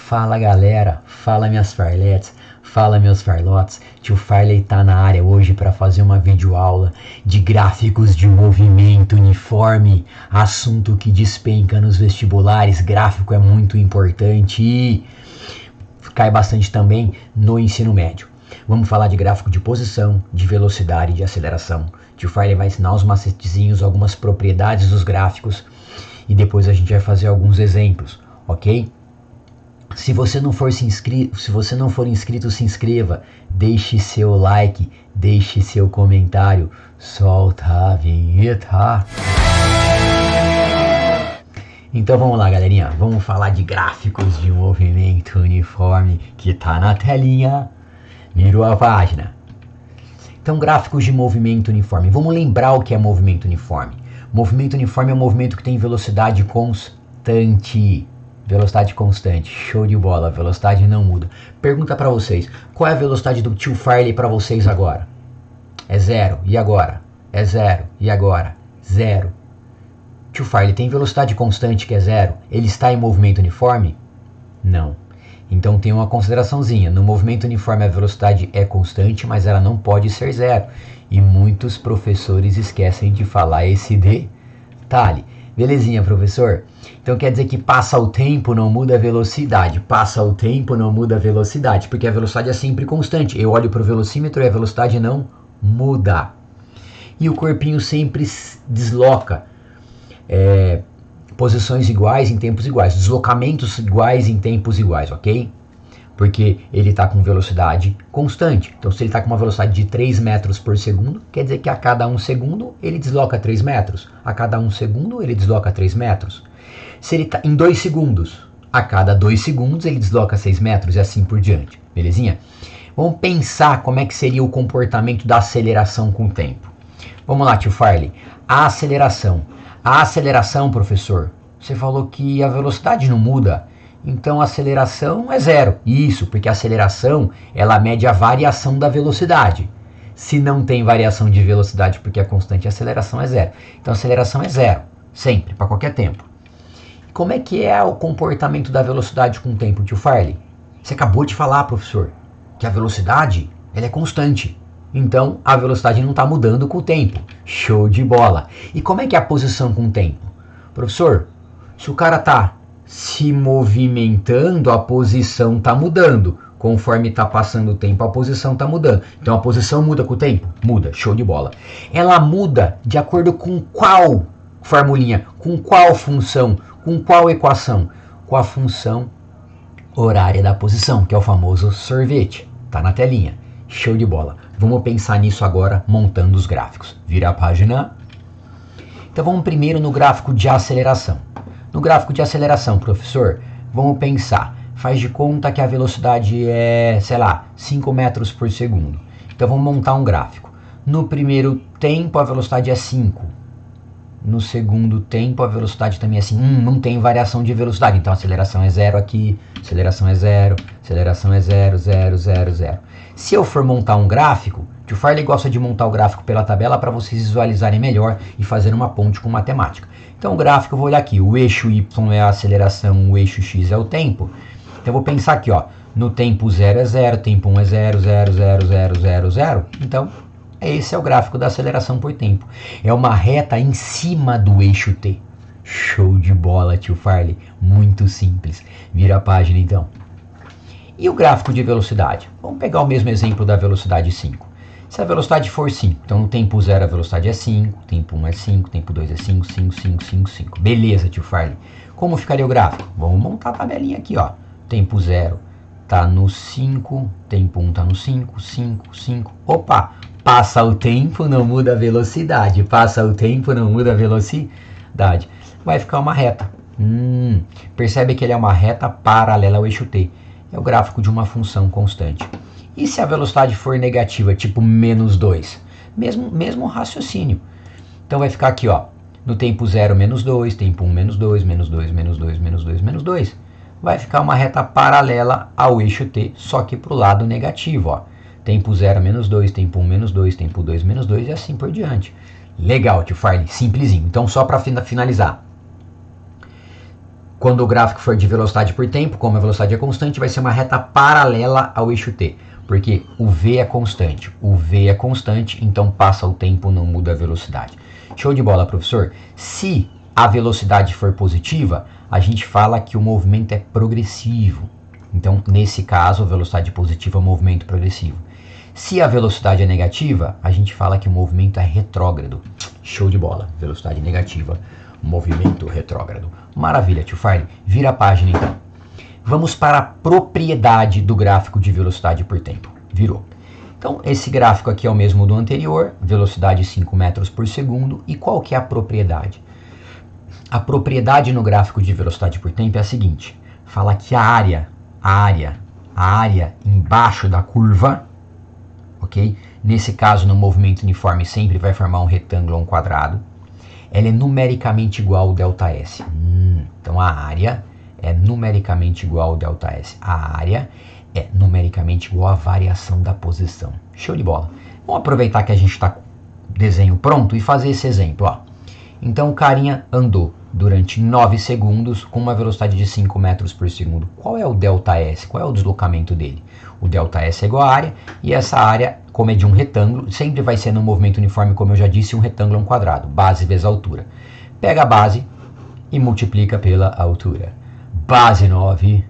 Fala galera, fala minhas farletes, fala meus farlotes. Tio Farley tá na área hoje para fazer uma videoaula de gráficos de movimento uniforme, assunto que despenca nos vestibulares. Gráfico é muito importante e cai bastante também no ensino médio. Vamos falar de gráfico de posição, de velocidade e de aceleração. Tio Farley vai ensinar uns macetezinhos, algumas propriedades dos gráficos e depois a gente vai fazer alguns exemplos, ok? Se você não for inscrito, se inscreva, deixe seu like, deixe seu comentário, solta a vinheta. Então vamos lá, galerinha, vamos falar de gráficos de movimento uniforme que tá na telinha, virou a página. Então, gráficos de movimento uniforme, vamos lembrar o que é movimento uniforme. Movimento uniforme é um movimento que tem velocidade constante. Velocidade constante, show de bola, velocidade não muda. Pergunta pra vocês, qual é a velocidade do tio Farley pra vocês agora? É zero, e agora? É zero, e agora? Zero. Tio Farley tem velocidade constante que é zero? Ele está em movimento uniforme? Não. Então tem uma consideraçãozinha, no movimento uniforme a velocidade é constante, mas ela não pode ser zero. E muitos professores esquecem de falar esse detalhe. Belezinha, professor? Então quer dizer que passa o tempo, não muda a velocidade. Passa o tempo, não muda a velocidade, porque a velocidade é sempre constante. Eu olho para o velocímetro e a velocidade não muda. E o corpinho sempre desloca. Posições iguais em tempos iguais. Deslocamentos iguais em tempos iguais, ok? Porque ele está com velocidade constante. Então se ele está com uma velocidade de 3 metros por segundo, quer dizer que a cada 1 segundo ele desloca 3 metros. A cada 1 segundo ele desloca 3 metros. Se ele está em 2 segundos, a cada 2 segundos ele desloca 6 metros e assim por diante. Belezinha? Vamos pensar como é que seria o comportamento da aceleração com o tempo. Vamos lá, tio Farley. A aceleração. A aceleração, professor, você falou que a velocidade não muda. Então a aceleração é zero. Isso, porque a aceleração ela mede a variação da velocidade. Se não tem variação de velocidade porque é constante, a aceleração é zero. Então a aceleração é zero, sempre, para qualquer tempo. Como é que é o comportamento da velocidade com o tempo, tio Farley? Você acabou de falar, professor, que a velocidade ela é constante. Então a velocidade não está mudando com o tempo. Show de bola. E como é que é a posição com o tempo? Professor, se o cara está se movimentando, a posição está mudando. Conforme está passando o tempo, a posição está mudando. Então a posição muda com o tempo? Muda, show de bola. Ela muda de acordo com qual formulinha? Com qual função? Com qual equação? Com a função horária da posição, que é o famoso sorvete. Tá na telinha. Show de bola. Vamos pensar nisso agora, montando os gráficos. Vira a página. Então vamos primeiro no gráfico de aceleração. No gráfico de aceleração, professor, vamos pensar. Faz de conta que a velocidade é, sei lá, 5 metros por segundo. Então vamos montar um gráfico. No primeiro tempo a velocidade é 5. No segundo tempo a velocidade também é assim. Não tem variação de velocidade. Então a aceleração é zero aqui, aceleração é zero, aceleração é zero, zero, zero, zero. Se eu for montar um gráfico, o Farley gosta de montar o gráfico pela tabela para vocês visualizarem melhor e fazer uma ponte com matemática. Então o gráfico, eu vou olhar aqui, o eixo Y é a aceleração, o eixo X é o tempo. Então eu vou pensar aqui, ó, no tempo 0 é 0, tempo 1 é 0, 0, 0, 0, 0, 0. Então esse é o gráfico da aceleração por tempo. É uma reta em cima do eixo T. Show de bola, tio Farley. Muito simples. Vira a página então. E o gráfico de velocidade? Vamos pegar o mesmo exemplo da velocidade 5. Se a velocidade for 5, então no tempo 0 a velocidade é 5, tempo 1 é 5, tempo 2 é 5, 5, 5, 5, 5. Beleza, tio Farley. Como ficaria o gráfico? Vamos montar a tabelinha aqui, ó. Tempo 0 tá no 5, tempo 1 tá no 5, 5, 5. Opa! Passa o tempo, não muda a velocidade. Passa o tempo, não muda a velocidade. Vai ficar uma reta. Percebe que ele é uma reta paralela ao eixo T. É o gráfico de uma função constante. E se a velocidade for negativa, tipo menos 2? Mesmo raciocínio. Então vai ficar aqui, ó. No tempo 0, menos 2. Tempo 1, menos 2. Menos 2, menos 2, menos 2, menos 2. Vai ficar uma reta paralela ao eixo T, só que para o lado negativo, ó. Tempo 0, menos 2, tempo 1, menos 2, tempo 2, menos 2 e assim por diante. Legal, tio Farley, simplesinho. Então só para finalizar. Quando o gráfico for de velocidade por tempo, como a velocidade é constante, vai ser uma reta paralela ao eixo t. Porque o v é constante. O v é constante, então passa o tempo, não muda a velocidade. Show de bola, professor. Se a velocidade for positiva, a gente fala que o movimento é progressivo. Então, nesse caso, a velocidade positiva é um movimento progressivo. Se a velocidade é negativa, a gente fala que o movimento é retrógrado. Show de bola. Velocidade negativa, movimento retrógrado. Maravilha, tio Farley. Vira a página, então. Vamos para a propriedade do gráfico de velocidade por tempo. Virou. Então, esse gráfico aqui é o mesmo do anterior, velocidade 5 metros por segundo. E qual que é a propriedade? A propriedade no gráfico de velocidade por tempo é a seguinte. Fala que a área embaixo da curva, ok? Nesse caso, no movimento uniforme, sempre vai formar um retângulo ou um quadrado. Ela é numericamente igual ao ΔS. Então, a área é numericamente igual ao ΔS. A área é numericamente igual à variação da posição. Show de bola. Vamos aproveitar que a gente está com o desenho pronto e fazer esse exemplo. Ó. Então, o carinha andou durante 9 segundos com uma velocidade de 5 metros por segundo. Qual é o ΔS? Qual é o deslocamento dele? O ΔS é igual à área, e essa área, como é de um retângulo, sempre vai ser no movimento uniforme, como eu já disse, um retângulo é um quadrado. Base vezes altura. Pega a base e multiplica pela altura. Base 9,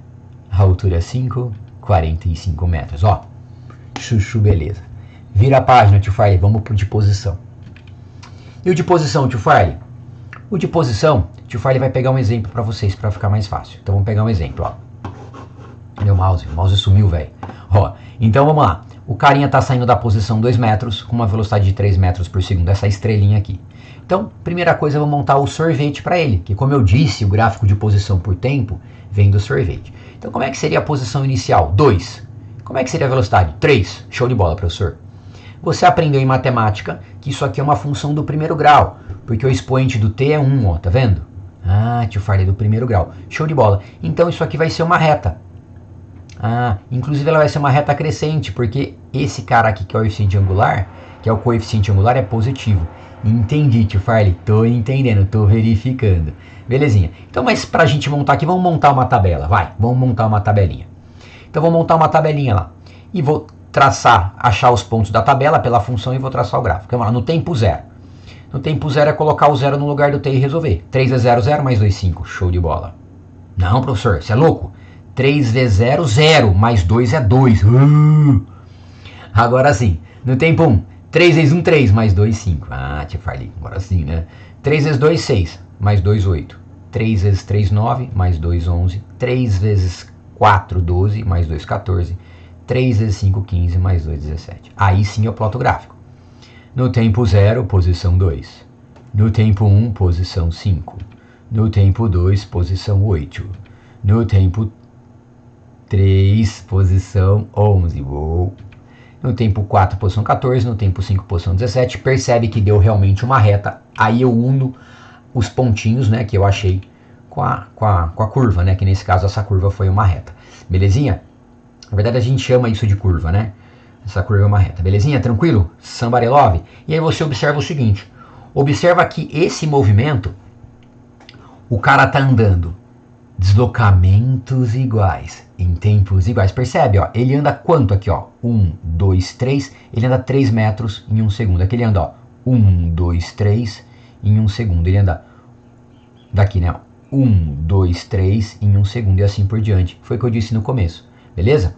altura 5, 45 metros. Ó, chuchu, beleza. Vira a página, tio Farley, vamos pro de posição. E o de posição, tio Farley? O de posição, tio Farley vai pegar um exemplo para vocês, para ficar mais fácil. Então vamos pegar um exemplo, ó. Cadê o mouse? O mouse sumiu, velho. Ó, então vamos lá. O carinha está saindo da posição 2 metros com uma velocidade de 3 metros por segundo, essa estrelinha aqui. Então, primeira coisa, eu vou montar o sorvete para ele, que como eu disse, o gráfico de posição por tempo vem do sorvete. Então, como é que seria a posição inicial? 2. Como é que seria a velocidade? 3. Show de bola, professor. Você aprendeu em matemática que isso aqui é uma função do primeiro grau, porque o expoente do t é 1, ó, tá vendo? Ah, tio Farley, do primeiro grau. Show de bola. Então, isso aqui vai ser uma reta. Inclusive ela vai ser uma reta crescente, porque esse cara aqui que é o coeficiente angular, é positivo. Entendi, tio Farley, tô entendendo, tô verificando. Belezinha. Então, mas pra gente montar aqui, vamos montar uma tabela, vai, vamos montar uma tabelinha. Então, vou montar uma tabelinha lá, e vou achar os pontos da tabela pela função e vou traçar o gráfico. Vamos lá, no tempo zero. No tempo zero é colocar o zero no lugar do t e resolver. 3 é 0, 0, mais 2, 5, show de bola. Não, professor, você é louco? 3 vezes 0, 0, mais 2 é 2. Agora sim, no tempo 1, 3 vezes 1, 3, mais 2, 5. Ah, tio Farley, agora sim, né? 3 vezes 2, 6, mais 2, 8. 3 vezes 3, 9, mais 2, 11. 3 vezes 4, 12, mais 2, 14. 3 vezes 5, 15, mais 2, 17. Aí sim eu ploto o gráfico. No tempo 0, posição 2. No tempo 1, posição 5. No tempo 2, posição 8. No tempo 3, posição 11. Uou. No tempo 4, posição 14. No tempo 5, posição 17. Percebe que deu realmente uma reta. Aí eu uno os pontinhos, né, que eu achei com a curva, né, que nesse caso essa curva foi uma reta. Belezinha? Na verdade a gente chama isso de curva, né? Essa curva é uma reta. Belezinha? Tranquilo? Somebody love? E aí você observa o seguinte. Observa que esse movimento, o cara tá andando deslocamentos iguais, em tempos iguais. Percebe, ó? Ele anda quanto aqui, ó? 1, 2, 3. Ele anda 3 metros em 1 segundo. Aqui ele anda, ó. 1, 2, 3 em 1 segundo. Ele anda daqui, né? 1, 2, 3 em 1 segundo e assim por diante. Foi o que eu disse no começo. Beleza?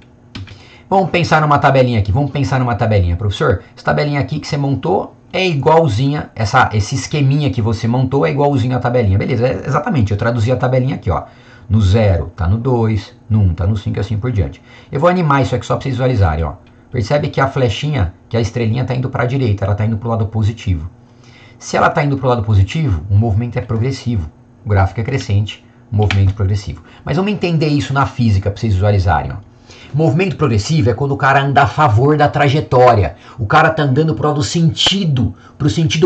Vamos pensar numa tabelinha aqui. Vamos pensar numa tabelinha. Professor, essa tabelinha aqui que você montou é igualzinha, esse esqueminha que você montou é igualzinho à tabelinha. Beleza, exatamente. Eu traduzi a tabelinha aqui, ó. No 0 tá no 2, no 1 tá no 5 e assim por diante. Eu vou animar isso aqui só para vocês visualizarem, ó. Percebe que a flechinha, que a estrelinha tá indo para a direita, ela tá indo para o lado positivo. Se ela tá indo para o lado positivo, o movimento é progressivo. O gráfico é crescente, o movimento progressivo. Mas vamos entender isso na física para vocês visualizarem, ó. Movimento progressivo é quando o cara anda a favor da trajetória. O cara tá andando pro sentido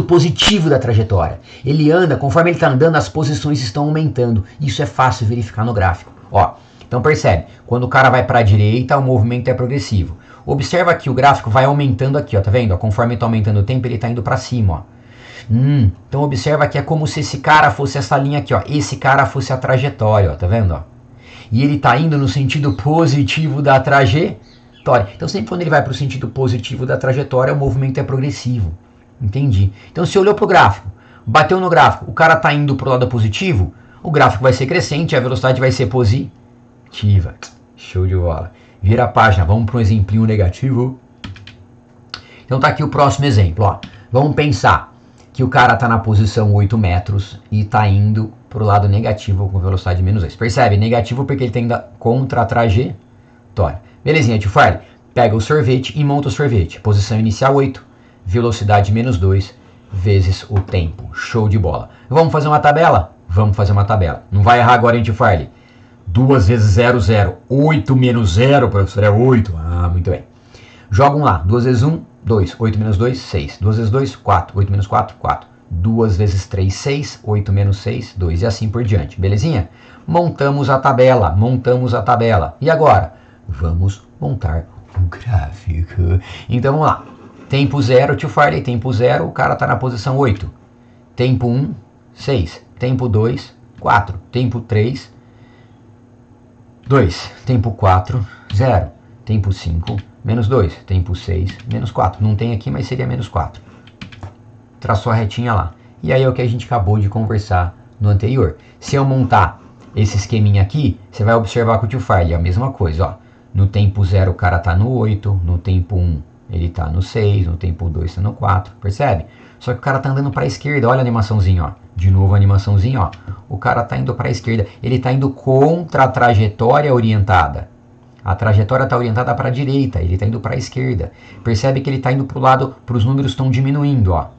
positivo da trajetória. Ele anda, conforme ele tá andando, as posições estão aumentando. Isso é fácil verificar no gráfico. Ó, então percebe, quando o cara vai para a direita, o movimento é progressivo. Observa que o gráfico vai aumentando aqui, ó, tá vendo? Conforme tá aumentando o tempo, ele tá indo para cima, ó. Então observa que é como se esse cara fosse essa linha aqui, ó. Esse cara fosse a trajetória, ó, tá vendo, ó? E ele tá indo no sentido positivo da trajetória. Então sempre quando ele vai para o sentido positivo da trajetória, o movimento é progressivo. Entendi. Então se olhou pro gráfico, bateu no gráfico, o cara tá indo pro lado positivo, o gráfico vai ser crescente, a velocidade vai ser positiva. Show de bola. Vira a página, vamos para um exemplinho negativo. Então tá aqui o próximo exemplo, ó. Vamos pensar que o cara tá na posição 8 metros e tá indo pro lado negativo com velocidade menos 2. Percebe? Negativo porque ele tá indo contra a trajetória. Belezinha, tio Farley. Pega o sorvete e monta o sorvete. Posição inicial 8, velocidade menos 2, vezes o tempo. Show de bola. Vamos fazer uma tabela? Vamos fazer uma tabela. Não vai errar agora, hein, tio Farley? 2 vezes 0, 0. 8 menos 0, professor, é 8. Ah, muito bem. Jogam lá. 2 vezes 1, 2. 8 menos 2, 6. 2 vezes 2, 4. 8 menos 4, 4. 2 vezes 3, 6. 8 menos 6, 2. E assim por diante. Belezinha? Montamos a tabela. Montamos a tabela. E agora? Vamos montar o gráfico. Então vamos lá. Tempo 0, tio Farley. Tempo 0, o cara está na posição 8. Tempo 1, 6. Tempo 2, 4. Tempo 3, 2. Tempo 4, 0. Tempo 5, menos 2. Tempo 6, menos 4. Não tem aqui, mas seria menos 4. Traçou a retinha lá. E aí é o que a gente acabou de conversar no anterior. Se eu montar esse esqueminha aqui, você vai observar com o tio Farley a mesma coisa, ó. No tempo 0 o cara tá no 8, no tempo 1 ele tá no 6, no tempo 2 tá no 4, percebe? Só que o cara tá andando para a esquerda, olha a animaçãozinha, ó. De novo a animaçãozinha, ó. O cara tá indo para a esquerda, ele tá indo contra a trajetória orientada. A trajetória está orientada para a direita, ele está indo para a esquerda. Percebe que ele está indo para o lado, para os números estão diminuindo, ó.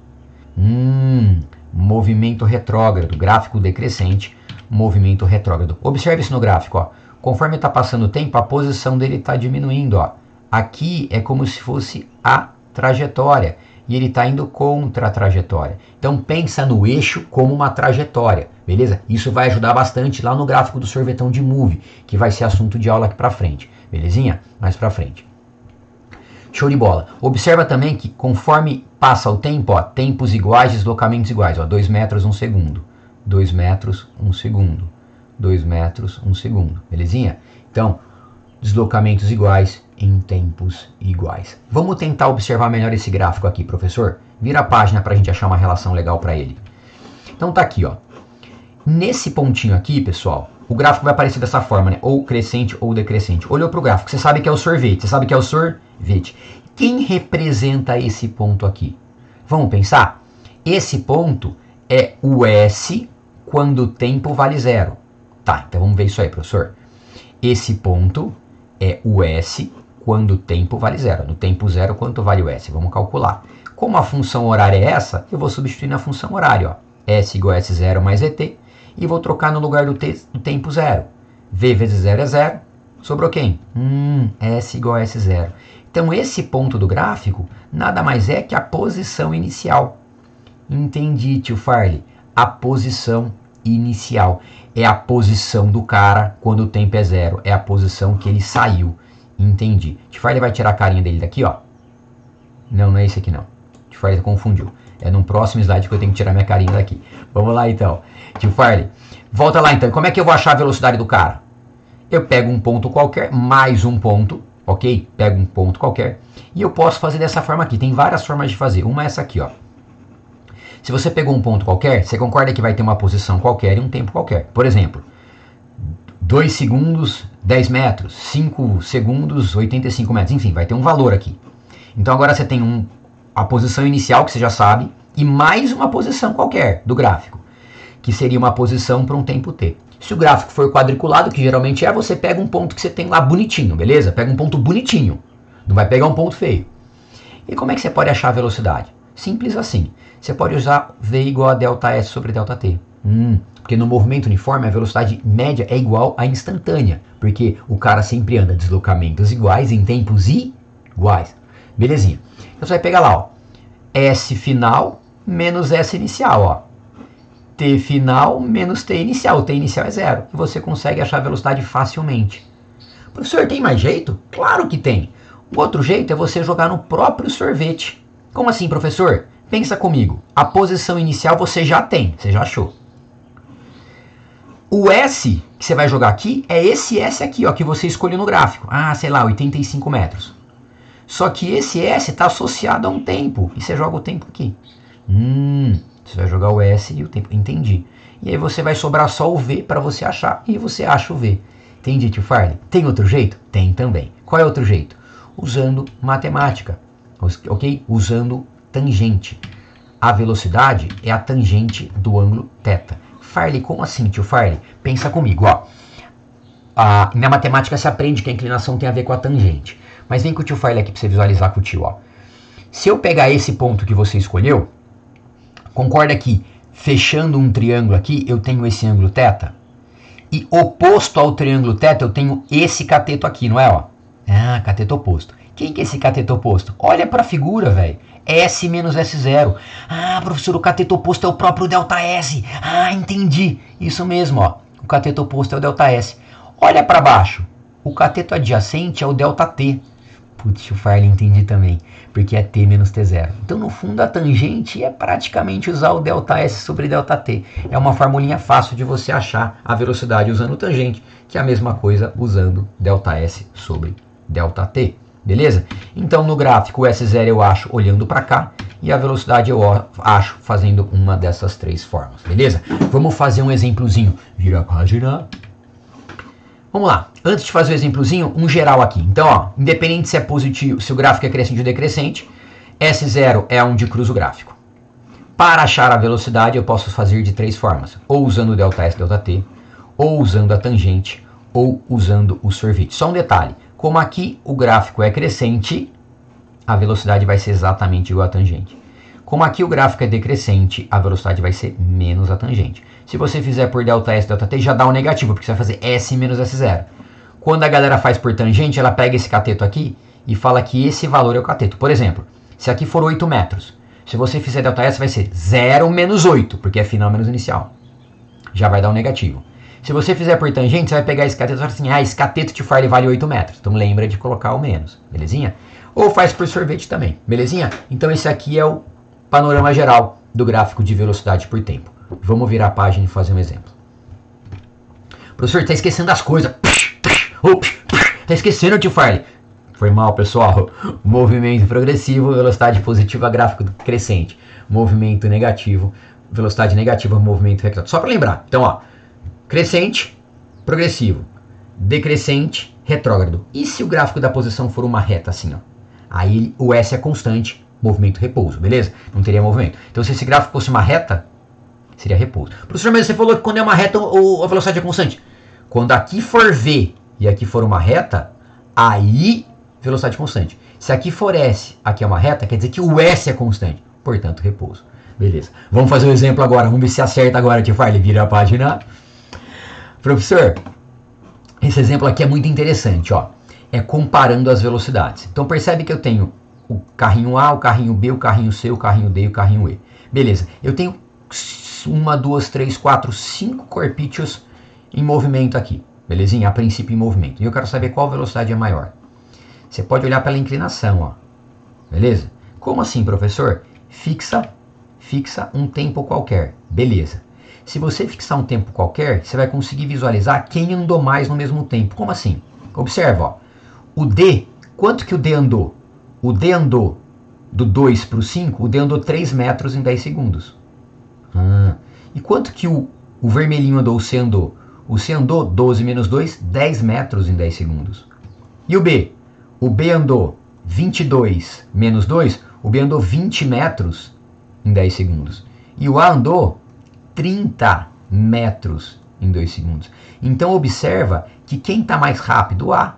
Movimento retrógrado, gráfico decrescente, movimento retrógrado. Observe isso no gráfico, ó. Conforme está passando o tempo, a posição dele está diminuindo, ó. Aqui é como se fosse a trajetória e ele está indo contra a trajetória. Então pensa no eixo como uma trajetória, beleza? Isso vai ajudar bastante lá no gráfico do sorvetão de Move, que vai ser assunto de aula aqui para frente, belezinha? Mais para frente. Show de bola. Observa também que conforme passa o tempo, ó, tempos iguais, deslocamentos iguais, ó, 2 metros, 1 segundo. 2 metros, 1 segundo. 2 metros, 1 segundo. Belezinha? Então, deslocamentos iguais em tempos iguais. Vamos tentar observar melhor esse gráfico aqui, professor? Vira a página para a gente achar uma relação legal para ele. Então tá aqui, ó. Nesse pontinho aqui, pessoal, o gráfico vai aparecer dessa forma, né? Ou crescente ou decrescente. Olhou para o gráfico, você sabe que é o sorvete. Você sabe que é o sorvete. Quem representa esse ponto aqui? Vamos pensar? Esse ponto é o S quando o tempo vale 0. Tá, então vamos ver isso aí, professor. Esse ponto é o S quando o tempo vale 0. No tempo 0, quanto vale o S? Vamos calcular. Como a função horária é essa, eu vou substituir na função horária, ó. S igual a S0 mais VT. E vou trocar no lugar do tempo 0. V vezes 0 é 0. Sobrou quem? S igual a S0. Então esse ponto do gráfico nada mais é que a posição inicial. Entendi, tio Farley. A posição inicial. É a posição do cara quando o tempo é 0. É a posição que ele saiu. Entendi. Tio Farley vai tirar a carinha dele daqui, ó. Não, não é esse aqui não. Tio Farley confundiu. É num próximo slide que eu tenho que tirar minha carinha daqui. Vamos lá então. Tio Farley, volta lá então. Como é que eu vou achar a velocidade do cara? Eu pego um ponto qualquer, mais um ponto, ok? Pego um ponto qualquer. E eu posso fazer dessa forma aqui. Tem várias formas de fazer. Uma é essa aqui, ó. Se você pegou um ponto qualquer, você concorda que vai ter uma posição qualquer e um tempo qualquer. Por exemplo, 2 segundos, 10 metros. 5 segundos, 85 metros. Enfim, vai ter um valor aqui. Então agora você tem a posição inicial, que você já sabe, e mais uma posição qualquer do gráfico, que seria uma posição para um tempo t. Se o gráfico for quadriculado, que geralmente é, você pega um ponto que você tem lá bonitinho, beleza? Pega um ponto bonitinho, não vai pegar um ponto feio. E como é que você pode achar a velocidade? Simples assim. Você pode usar V igual a delta S sobre delta t. Porque no movimento uniforme a velocidade média é igual à instantânea, porque o cara sempre anda deslocamentos iguais em tempos iguais. Belezinha. Então você vai pegar lá, ó, S final menos S inicial, ó. T final menos T inicial. O T inicial é 0. E você consegue achar a velocidade facilmente. Professor, tem mais jeito? Claro que tem. Um outro jeito é você jogar no próprio sorvete. Como assim, professor? Pensa comigo, a posição inicial você já tem, você já achou. O S que você vai jogar aqui é esse S aqui, ó, que você escolheu no gráfico. Ah, sei lá, 85 metros. Só que esse S está associado a um tempo. E você joga o tempo aqui. Você vai jogar o S e o tempo. Entendi. E aí você vai sobrar só o V para você achar. E você acha o V. Entendi, tio Farley? Tem outro jeito? Tem também. Qual é outro jeito? Usando matemática. Ok? Usando tangente. A velocidade é a tangente do ângulo θ. Farley, como assim, tio Farley? Pensa comigo, ó. Na matemática se aprende que a inclinação tem a ver com a tangente. Mas vem com o tio Farley aqui para você visualizar com o tio, ó. Se eu pegar esse ponto que você escolheu, concorda que fechando um triângulo aqui, eu tenho esse ângulo θ? E oposto ao triângulo θ, eu tenho esse cateto aqui, não é, ó? Ah, cateto oposto. Quem que é esse cateto oposto? Olha para a figura, velho. S menos S0. Ah, professor, o cateto oposto é o próprio ΔS. Ah, entendi. Isso mesmo, ó. O cateto oposto é o ΔS. Olha para baixo. O cateto adjacente é o ΔT. Putz, o Farley entendi também. Porque é T menos T0. Então, no fundo, a tangente é praticamente usar o ΔS sobre ΔT. É uma formulinha fácil de você achar a velocidade usando tangente, que é a mesma coisa usando ΔS sobre ΔT. Beleza? Então, no gráfico, o S0 eu acho olhando para cá e a velocidade eu acho fazendo uma dessas três formas. Beleza? Vamos fazer um exemplozinho. Vira a página. Vamos lá. Antes de fazer o exemplozinho, um geral aqui. Então, ó, independente se é positivo, se o gráfico é crescente ou decrescente, S0 é onde cruza o gráfico. Para achar a velocidade, eu posso fazer de três formas. Ou usando o ΔS, ΔT, ou usando a tangente, ou usando o sorvete. Só um detalhe. Como aqui o gráfico é crescente, a velocidade vai ser exatamente igual à tangente. Como aqui o gráfico é decrescente, a velocidade vai ser menos a tangente. Se você fizer por ΔS, ΔT, já dá um negativo, porque você vai fazer S menos S0. Quando a galera faz por tangente, ela pega esse cateto aqui e fala que esse valor é o cateto. Por exemplo, se aqui for 8 metros, se você fizer ΔS, vai ser 0 menos 8, porque é final menos inicial. Já vai dar um negativo. Se você fizer por tangente, você vai pegar esse cateto e falar assim, esse cateto de Farley vale 8 metros. Então lembra de colocar o menos, belezinha? Ou faz por sorvete também, belezinha? Então esse aqui é o panorama geral do gráfico de velocidade por tempo. Vamos virar a página e fazer um exemplo. Professor, está esquecendo das coisas. Está esquecendo, tio Farley. Foi mal, pessoal. Movimento progressivo, velocidade positiva, gráfico crescente. Movimento negativo, velocidade negativa, movimento retrógrado. Só para lembrar. Então, ó. Crescente, progressivo, decrescente, retrógrado. E se o gráfico da posição for uma reta assim, ó? Aí o S é constante, movimento repouso, beleza? Não teria movimento. Então se esse gráfico fosse uma reta, seria repouso. Professor, mas você falou que quando é uma reta a velocidade é constante. Quando aqui for V e aqui for uma reta, aí velocidade constante. Se aqui for S, aqui é uma reta, quer dizer que o S é constante, portanto repouso. Beleza. Vamos fazer um exemplo agora, vamos ver se acerta agora, tio Farley. Vira a página. Professor, esse exemplo aqui é muito interessante, ó. É comparando as velocidades. Então percebe que eu tenho o carrinho A, o carrinho B, o carrinho C, o carrinho D e o carrinho E. Beleza, eu tenho 1, 2, 3, 4, 5 corpíceos em movimento aqui. Belezinha? A princípio em movimento. E eu quero saber qual velocidade é maior. Você pode olhar pela inclinação, ó. Beleza? Como assim, professor? Fixa um tempo qualquer. Beleza. Se você fixar um tempo qualquer, você vai conseguir visualizar quem andou mais no mesmo tempo. Como assim? Observa, ó. O D, quanto que o D andou? O D andou do 2 para o 5, o D andou 3 metros em 10 segundos. E quanto que o vermelhinho andou, o C andou? O C andou 12 menos 2, 10 metros em 10 segundos. E o B? O B andou 22 menos 2, o B andou 20 metros em 10 segundos. E o A andou 30 metros em 2 segundos. Então observa que quem está mais rápido? O A.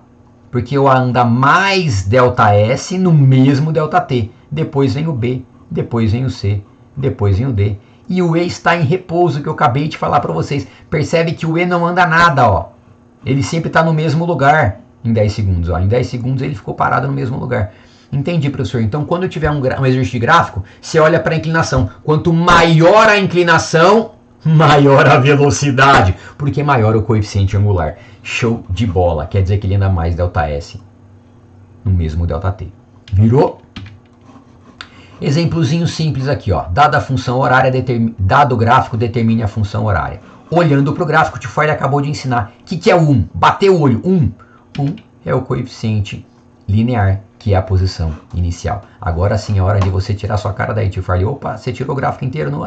Porque o A anda mais ΔS no mesmo ΔT. Depois vem o B, depois vem o C, depois vem o D. E o E está em repouso, que eu acabei de falar para vocês. Percebe que o E não anda nada, ó. Ele sempre está no mesmo lugar em 10 segundos. Ó. Em 10 segundos ele ficou parado no mesmo lugar. Entendi, professor. Então, quando eu tiver um exercício de gráfico, você olha para a inclinação. Quanto maior a inclinação, maior a velocidade, porque maior o coeficiente angular. Show de bola. Quer dizer que ele anda mais ΔS no mesmo ΔT. Virou? Exemplozinho simples aqui, ó. Dada a função horária, dado o gráfico, determine a função horária. Olhando para o gráfico, o tio Farley acabou de ensinar. O que é o 1? Bateu o olho. 1 é o coeficiente linear, que é a posição inicial. Agora sim é hora de você tirar sua cara daí, tio Farley. Opa, você tirou o gráfico inteiro? Não.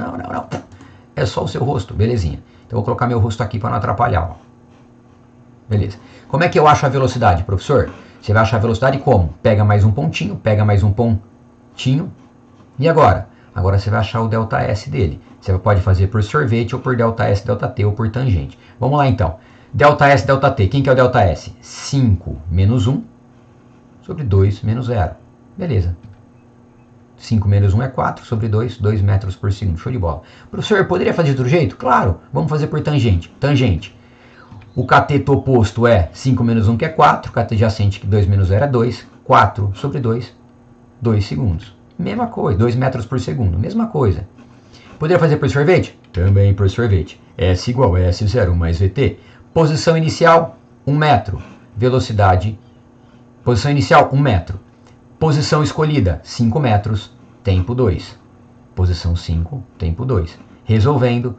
É só o seu rosto, belezinha. Então eu vou colocar meu rosto aqui para não atrapalhar, ó. Beleza. Como é que eu acho a velocidade, professor? Você vai achar a velocidade como? Pega mais um pontinho, pega mais um pontinho. E agora? Agora você vai achar o ΔS dele. Você pode fazer por sorvete, ou por ΔS, ΔT, ou por tangente. Vamos lá então. ΔS, ΔT. Quem que é o ΔS? 5 menos 1 sobre 2 menos 0. Beleza. 5 menos 1 é 4 sobre 2, 2 metros por segundo. Show de bola. Professor, poderia fazer de outro jeito? Claro. Vamos fazer por tangente. Tangente. O cateto oposto é 5 menos 1, que é 4. Cateto adjacente, que 2 menos 0 é 2. 4 sobre 2, 2 segundos. Mesma coisa. 2 metros por segundo. Mesma coisa. Poderia fazer por sorvete? Também por sorvete. S igual a S0 mais VT. Posição inicial, 1 metro. Velocidade. Posição inicial, 1 metro. Posição escolhida, 5 metros. Tempo 2. Posição 5, tempo 2. Resolvendo.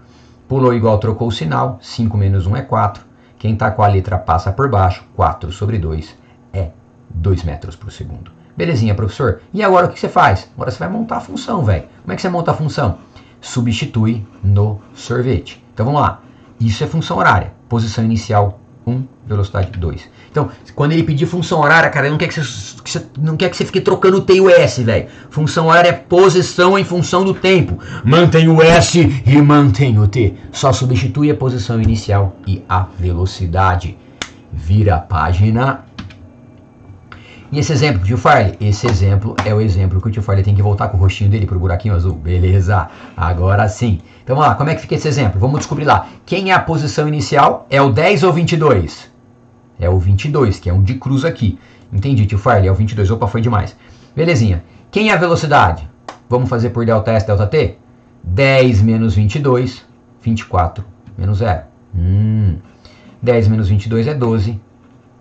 Pulou igual, trocou o sinal. 5 menos 1 é 4. Quem está com a letra passa por baixo. 4 sobre 2 é 2 metros por segundo. Belezinha, professor. E agora o que você faz? Agora você vai montar a função, velho. Como é que você monta a função? Substitui no sorvete. Então vamos lá. Isso é função horária. Posição inicial 1, velocidade 2. Então, quando ele pedir função horária, cara, ele não quer que você fique trocando o T e o S, velho. Função horária é posição em função do tempo. Mantém o S e mantém o T. Só substitui a posição inicial e a velocidade. Vira a página. E esse exemplo, tio Farley? Esse exemplo é o exemplo que o tio Farley tem que voltar com o rostinho dele pro buraquinho azul. Beleza, agora sim. Então vamos lá, como é que fica esse exemplo? Vamos descobrir lá. Quem é a posição inicial? É o 10 ou 22? É o 22, que é um de cruz aqui. Entendi, tio Farley, é o 22. Opa, foi demais. Belezinha. Quem é a velocidade? Vamos fazer por ΔS, ΔT? 10 menos 22, 24 menos 0. 10 menos 22 é 12.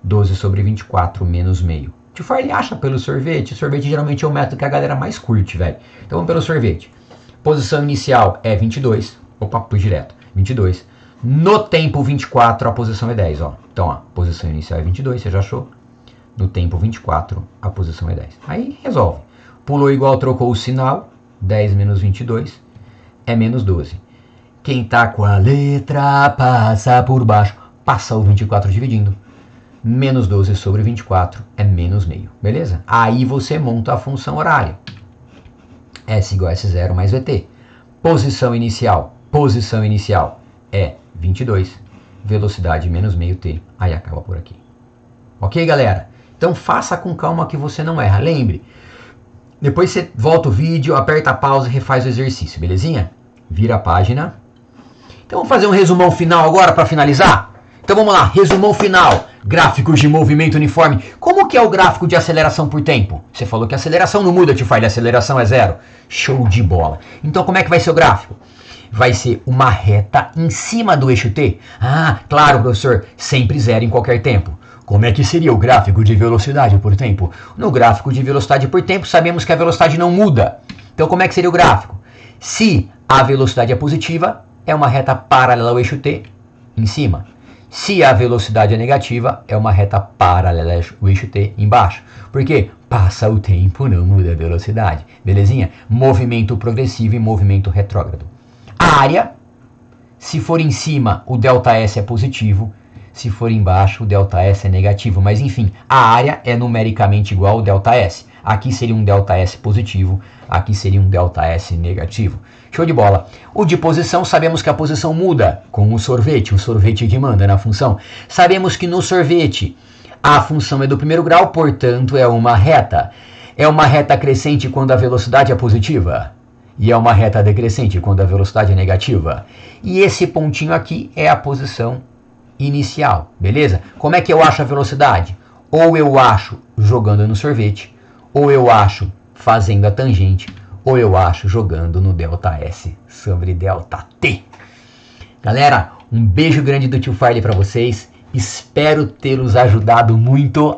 12 sobre 24 menos meio. Tio Farley acha pelo sorvete. O sorvete geralmente é o método que a galera mais curte, velho. Então vamos pelo sorvete. Posição inicial é 22. Opa, pus direto. 22. No tempo 24, a posição é 10, ó. Então, ó, posição inicial é 22, você já achou? No tempo 24, a posição é 10. Aí resolve. Pulou igual, trocou o sinal. 10 menos 22 é menos 12. Quem tá com a letra passa por baixo. Passa o 24 dividindo. Menos 12 sobre 24 é menos meio, beleza? Aí você monta a função horária. S igual a S0 mais VT. Posição inicial é 22. Velocidade menos meio T. Aí acaba por aqui. Ok, galera? Então faça com calma que você não erra. Lembre, depois você volta o vídeo, aperta a pausa e refaz o exercício, belezinha? Vira a página. Então vamos fazer um resumão final agora para finalizar? Então vamos lá, resumão final. Gráficos de movimento uniforme. Como que é o gráfico de aceleração por tempo? Você falou que a aceleração não muda, tio Farley, a aceleração é 0. Show de bola. Então como é que vai ser o gráfico? Vai ser uma reta em cima do eixo T. Ah, claro, professor, sempre 0 em qualquer tempo. Como é que seria o gráfico de velocidade por tempo? No gráfico de velocidade por tempo, sabemos que a velocidade não muda. Então como é que seria o gráfico? Se a velocidade é positiva, é uma reta paralela ao eixo T em cima. Se a velocidade é negativa, é uma reta paralela ao eixo T embaixo. Por quê? Passa o tempo, não muda a velocidade. Belezinha? Movimento progressivo e movimento retrógrado. A área, se for em cima, o ΔS é positivo. Se for embaixo, o ΔS é negativo. Mas enfim, a área é numericamente igual ao ΔS. Aqui seria um ΔS positivo, aqui seria um ΔS negativo. Show de bola. O de posição, sabemos que a posição muda com o sorvete que manda na função. Sabemos que no sorvete a função é do primeiro grau, portanto é uma reta. É uma reta crescente quando a velocidade é positiva. E é uma reta decrescente quando a velocidade é negativa. E esse pontinho aqui é a posição inicial, beleza? Como é que eu acho a velocidade? Ou eu acho jogando no sorvete, ou eu acho fazendo a tangente, ou eu acho jogando no ΔS sobre ΔT. Galera, um beijo grande do tio Farley para vocês Espero tê-los ajudado muito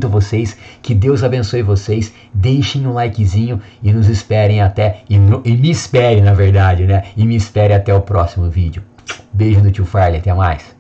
vocês. Que Deus abençoe vocês. Deixem um likezinho e nos esperem até, e me esperem, na verdade, né? E me esperem até o próximo vídeo. Beijo do tio Farley, até mais.